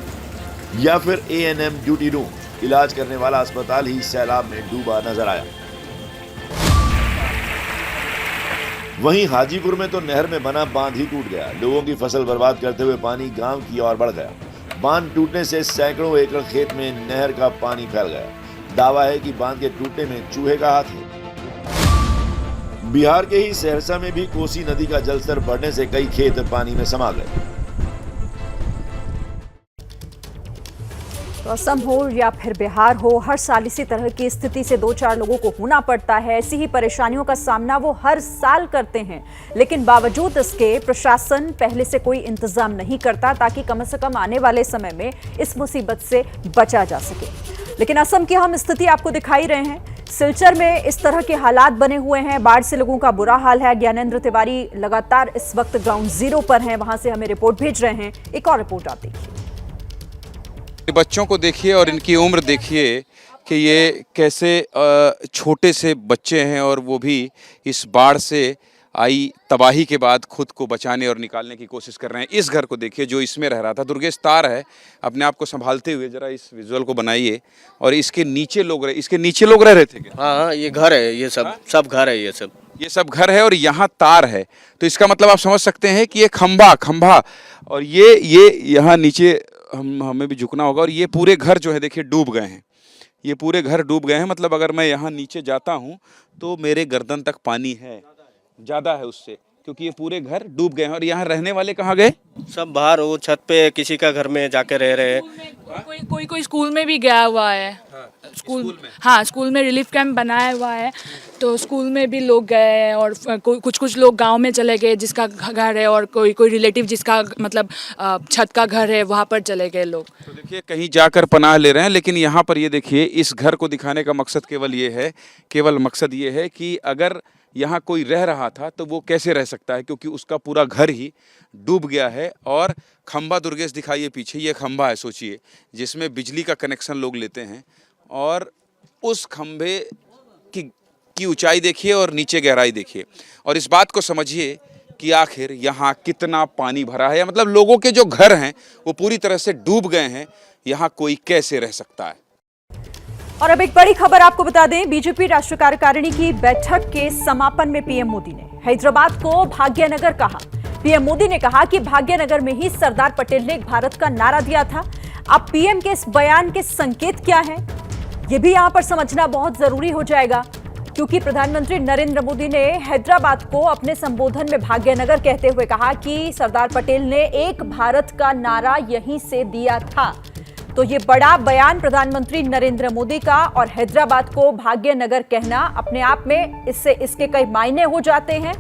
या फिर ANM ड्यूटी रूम, इलाज करने वाला अस्पताल ही सैलाब में डूबा नजर आया। वहीं हाजीपुर में तो नहर में बना बांध ही टूट गया। लोगों की फसल बर्बाद करते हुए पानी गांव की ओर बढ़ गया। बांध टूटने से सैकड़ों एकड़ खेत में नहर का पानी फैल गया। दावा है कि बांध के टूटने में चूहे का हाथ है। बिहार के ही सहरसा में भी कोसी नदी का जलस्तर बढ़ने से कई खेत पानी में समा गए। तो असम हो या फिर बिहार हो, हर साल इसी तरह की स्थिति से 2-4 लोगों को होना पड़ता है। ऐसी ही परेशानियों का सामना वो हर साल करते हैं, लेकिन बावजूद इसके प्रशासन पहले से कोई इंतजाम नहीं करता ताकि कम से कम आने वाले समय में इस मुसीबत से बचा जा सके। लेकिन असम की हम स्थिति आपको दिखाई रहे हैं। सिलचर में इस तरह के हालात बने हुए हैं, बाढ़ से लोगों का बुरा हाल है। ज्ञानेंद्र तिवारी लगातार इस वक्त ग्राउंड जीरो पर हैं, वहां से हमें रिपोर्ट भेज रहे हैं। एक और रिपोर्ट आप देखिए। बच्चों को देखिए और इनकी उम्र देखिए कि ये कैसे छोटे से बच्चे हैं और वो भी इस बाढ़ से आई तबाही के बाद खुद को बचाने और निकालने की कोशिश कर रहे हैं। इस घर को देखिए जो इसमें रह रहा था। दुर्गेश तार है, अपने आप को संभालते हुए जरा इस विजुअल को बनाइए। और इसके नीचे लोग रह रहे थे क्या? हाँ, ये घर है, ये सब घर है, ये सब घर है और यहाँ तार है। तो इसका मतलब आप समझ सकते हैं कि ये खंभा और ये यहाँ नीचे हमें भी झुकना होगा। और ये पूरे घर जो है देखिए डूब गए हैं, ये पूरे घर डूब गए हैं। मतलब अगर मैं यहाँ नीचे जाता हूँ तो मेरे गर्दन तक पानी है, ज़्यादा है उससे, क्योंकि ये पूरे घर डूब गए हैं। और यहाँ रहने वाले कहाँ गए? सब बाहर, वो छत पे किसी का घर में जाके रह रहे हैं। कोई स्कूल में भी गया हुआ है। स्कूल में रिलीफ कैंप बनाया हुआ है, तो स्कूल में भी लोग गए हैं। और कुछ लोग गांव में चले गए जिसका घर है, और कोई रिलेटिव जिसका मतलब छत का घर है, वहाँ पर चले गए लोग। तो देखिए कहीं जाकर पनाह ले रहे हैं। लेकिन यहाँ पर ये देखिए, इस घर को दिखाने का मकसद केवल मकसद ये है कि अगर यहाँ कोई रह रहा था तो वो कैसे रह सकता है, क्योंकि उसका पूरा घर ही डूब गया है। और खंभा दुर्गेश दिखाइए पीछे, ये खंभा है, सोचिए, जिसमें बिजली का कनेक्शन लोग लेते हैं। और उस खंभे की ऊंचाई देखिए और नीचे गहराई देखिए, और इस बात को समझिए कि आखिर यहाँ कितना पानी भरा है। मतलब लोगों के जो घर हैं वो पूरी तरह से डूब गए हैं। यहाँ कोई कैसे रह सकता है। और अब एक बड़ी खबर आपको बता दें, बीजेपी राष्ट्रीय कार्यकारिणी की बैठक के समापन में पीएम मोदी ने हैदराबाद को भाग्यनगर कहा। पीएम मोदी ने कहा कि भाग्यनगर में ही सरदार पटेल ने एक भारत का नारा दिया था। अब पीएम के इस बयान के संकेत क्या हैं, ये भी यहां पर समझना बहुत जरूरी हो जाएगा, क्योंकि प्रधानमंत्री नरेंद्र मोदी ने हैदराबाद को अपने संबोधन में भाग्यनगर कहते हुए कहा कि सरदार पटेल ने एक भारत का नारा यहीं से दिया था। तो ये बड़ा बयान प्रधानमंत्री नरेंद्र मोदी का, और हैदराबाद को भाग्यनगर कहना अपने आप में इसके कई मायने हो जाते हैं।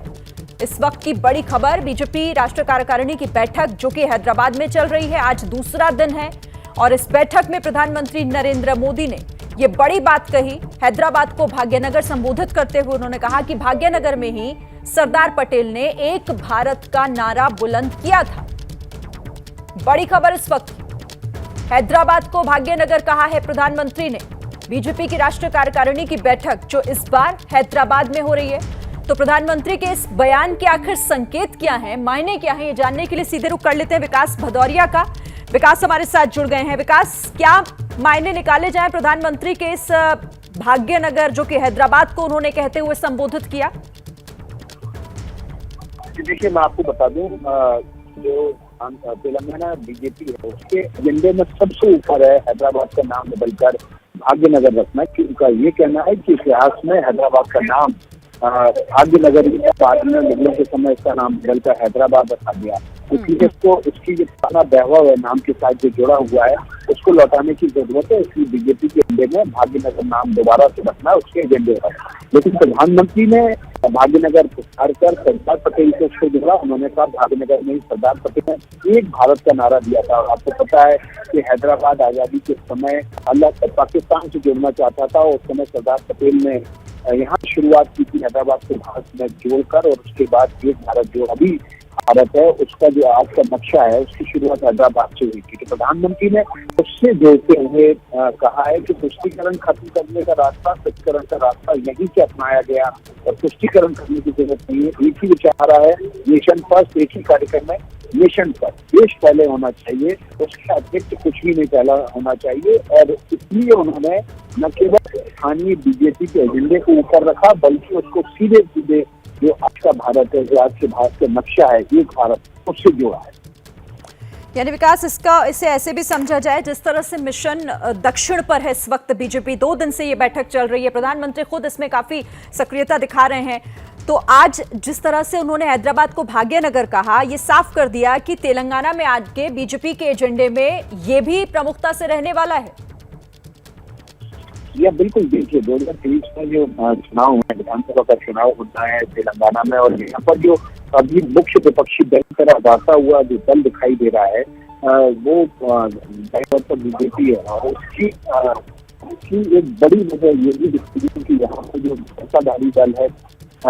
इस वक्त की बड़ी खबर, बीजेपी राष्ट्रीय कार्यकारिणी की बैठक जो कि हैदराबाद में चल रही है, आज दूसरा दिन है। और इस बैठक में प्रधानमंत्री नरेंद्र मोदी ने ये बड़ी बात कही। हैदराबाद को भाग्यनगर संबोधित करते हुए उन्होंने कहा कि भाग्यनगर में ही सरदार पटेल ने एक भारत का नारा बुलंद किया था। बड़ी खबर इस वक्त, हैदराबाद को भाग्यनगर कहा है प्रधानमंत्री ने। बीजेपी की राष्ट्रीय कार्यकारिणी की बैठक जो इस बार हैदराबाद में हो रही है, तो प्रधानमंत्री के इस बयान के आखिर संकेत क्या हैं, मायने क्या हैं, ये जानने के लिए सीधे रुख कर लेते हैं विकास भदौरिया का। विकास हमारे साथ जुड़ गए हैं। विकास, क्या मायने निकाले जाएं प्रधानमंत्री के इस भाग्यनगर जो कि हैदराबाद को उन्होंने कहते हुए संबोधित किया? देखिए, मैं आपको बता दूं, जो तेलंगाना बीजेपी है उसके एजेंडे में सबसे ऊपर है हैदराबाद का नाम बदलकर भाग्यनगर रखना। कि उनका ये कहना है कि इतिहास में हैदराबाद का नाम भाग्यनगर, बाद में मुगलों के समय इसका नाम बदलकर हैदराबाद रखा गया। इसलिए इसकी जो पुराना वैभव है नाम के साथ जो जुड़ा हुआ है उसको लौटाने की जरूरत है। इसलिए बीजेपी के एजेंडे में भाग्यनगर नाम दोबारा से रखना उसके एजेंडे पर। लेकिन प्रधानमंत्री ने भाग्यनगर प्रचार कर सरदार पटेल से उसको जोड़ा। उन्होंने कहा भाग्यनगर में ही सरदार पटेल ने एक भारत का नारा दिया था। और आपको पता है कि हैदराबाद आजादी के समय अलग पाकिस्तान से जोड़ना चाहता था, उस समय सरदार पटेल ने यहाँ शुरुआत की थी हैदराबाद को भारत में जोड़कर। और उसके बाद एक भारत जो अभी भारत है उसका जो आज का नक्शा है उसकी शुरुआत हैदराबाद से हुई थी। तो प्रधानमंत्री ने उससे जोड़ते हुए कहा है कि तुष्टीकरण खत्म करने का रास्ता, सच्चीकरण का रास्ता यहीं से अपनाया गया और तुष्टीकरण करने की जरूरत नहीं है। एक ही विचारा है, नेशन फर्स्ट, एक ही कार्यक्रम है, नेशन फर्स्ट, देश पहले होना चाहिए, उसके अतिरिक्त कुछ भी नहीं पहला होना चाहिए। और इसलिए उन्होंने न केवल स्थानीय बीजेपी के एजेंडे को ऊपर रखा बल्कि उसको सीधे सीधे जो आज का भारत है, जो आज के भारत का नक्शा है, एक भारत, उससे जोड़ा है। यानी विकास, इसे ऐसे भी समझा जाए जिस तरह से मिशन दक्षिण पर है इस वक्त बीजेपी, 2 दिन से ये बैठक चल रही है, प्रधानमंत्री खुद इसमें काफी सक्रियता दिखा रहे हैं। तो आज जिस तरह से उन्होंने हैदराबाद को भाग्यनगर कहा, ये साफ कर दिया कि तेलंगाना में आज के बीजेपी के एजेंडे में ये भी प्रमुखता से रहने वाला है। यह बिल्कुल देखिए, 2023 में जो चुनाव हुआ है, विधानसभा का चुनाव होता है तेलंगाना में, और यहाँ पर जो अभी मुख्य विपक्षी दल की तरह बढ़ता हुआ जो दल दिखाई दे रहा है वो बीजेपी है। और उसकी की एक बड़ी वजह ये भी दिखती है कि यहाँ पर जो सत्ताधारी दल है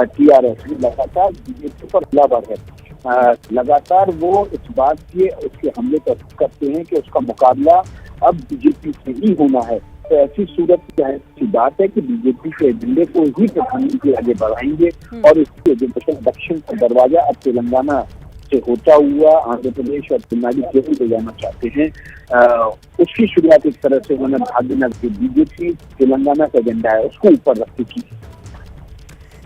TRS लगातार बीजेपी पर हमलावर है। लगातार वो इस बात के उसके हमले करते हैं कि उसका मुकाबला अब बीजेपी से ही होना है। तो ऐसी सूरत की बात है कि बीजेपी के एजेंडे को ही प्रधानमंत्री आगे बढ़ाएंगे और इसके एजुकेशन दक्षिण का दरवाजा अब तेलंगाना से होता हुआ आंध्र प्रदेश और तमिलनाडु केरल ले जाना चाहते हैं। उसकी शुरुआत एक तरह से उन्होंने भाग्यनगर के बीजेपी तेलंगाना का एजेंडा है उसको ऊपर रखते की।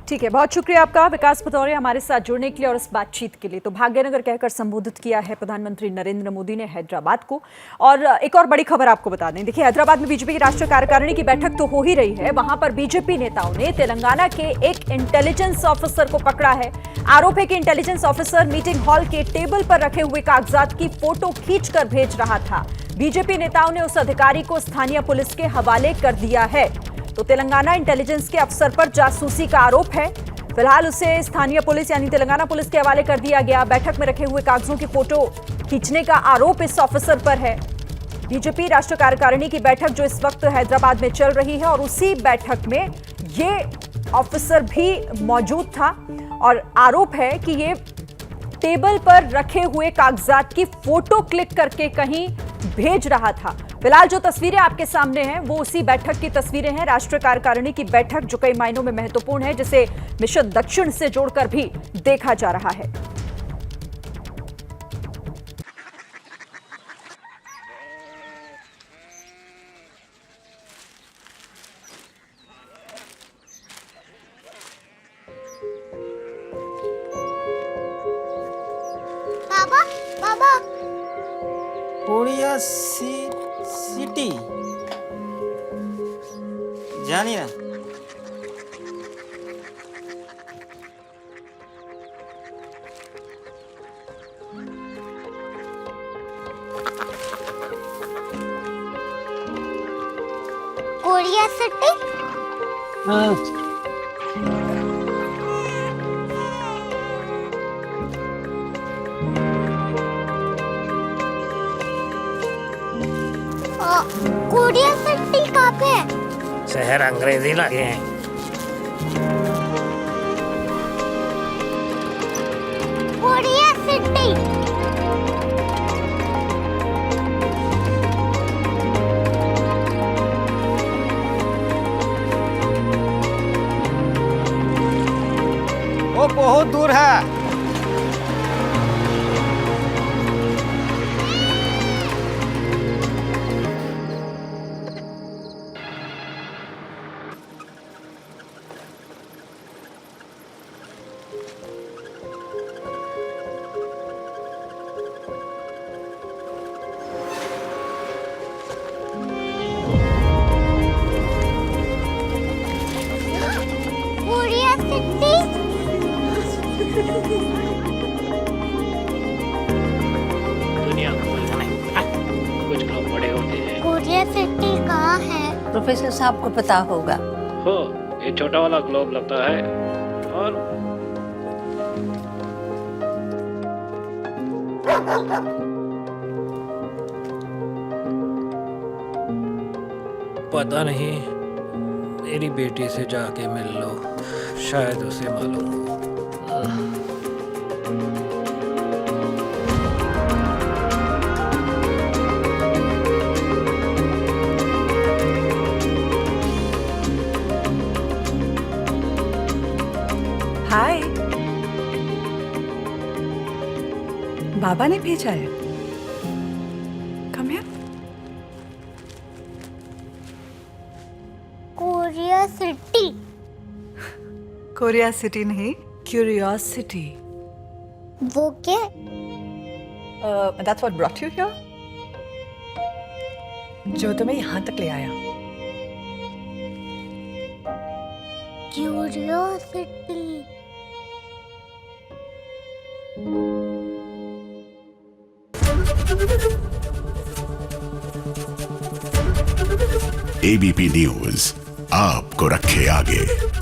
ठीक है, बहुत शुक्रिया आपका विकास भदौरिया हमारे साथ जुड़ने के लिए और इस बातचीत के लिए। तो भाग्यनगर कहकर संबोधित किया है प्रधानमंत्री नरेंद्र मोदी ने हैदराबाद को। और एक और बड़ी खबर आपको बता दें, देखिए हैदराबाद में बीजेपी की राष्ट्रीय कार्यकारिणी की बैठक तो हो ही रही है, वहां पर बीजेपी नेताओं ने तेलंगाना के एक इंटेलिजेंस ऑफिसर को पकड़ा है। आरोप है कि इंटेलिजेंस ऑफिसर मीटिंग हॉल के टेबल पर रखे हुए कागजात की फोटो खींचकर भेज रहा था। बीजेपी नेताओं ने उस अधिकारी को स्थानीय पुलिस के हवाले कर दिया है। तो तेलंगाना इंटेलिजेंस के अफसर पर जासूसी का आरोप है। फिलहाल उसे स्थानीय पुलिस यानी तेलंगाना पुलिस के हवाले कर दिया गया। बैठक में रखे हुए कागजों की फोटो खींचने का आरोप इस ऑफिसर पर है। बीजेपी राष्ट्रीय कार्यकारिणी की बैठक जो इस वक्त हैदराबाद में चल रही है और उसी बैठक में ये ऑफिसर भी मौजूद था और आरोप है कि ये टेबल पर रखे हुए कागजात की फोटो क्लिक करके कहीं भेज रहा था। फिलहाल जो तस्वीरें आपके सामने हैं वो उसी बैठक की तस्वीरें हैं। राष्ट्रीय कार्यकारिणी की बैठक जो कई मायनों में महत्वपूर्ण है, जिसे मिशन दक्षिण से जोड़कर भी देखा जा रहा है। बाबा बाबा कोरिया सिटी जानी ना कोरिया सिटी कोरिया सिटी कहाँ पे है? शहर अंग्रेजी लगे हैं। कोरिया सिटी वो बहुत दूर है। कोरिया सिटी दुनिया को कुछ लोग बड़े होते हैं। कोरिया सिटी कहाँ है? प्रोफेसर साहब को पता होगा। हो ये छोटा वाला ग्लोब लगता है और पता नहीं, मेरी बेटी से जाके मिल लो, शायद उसे मालूम हो। हाय, बाबा ने भेजा है। Come here. Korea city Korea city नहीं, क्यूरियोसिटी। वो क्या? That's what brought you here? जो तुम्हें यहाँ तक ले आया। क्यूरियोसिटी ABP न्यूज आपको रखे आगे।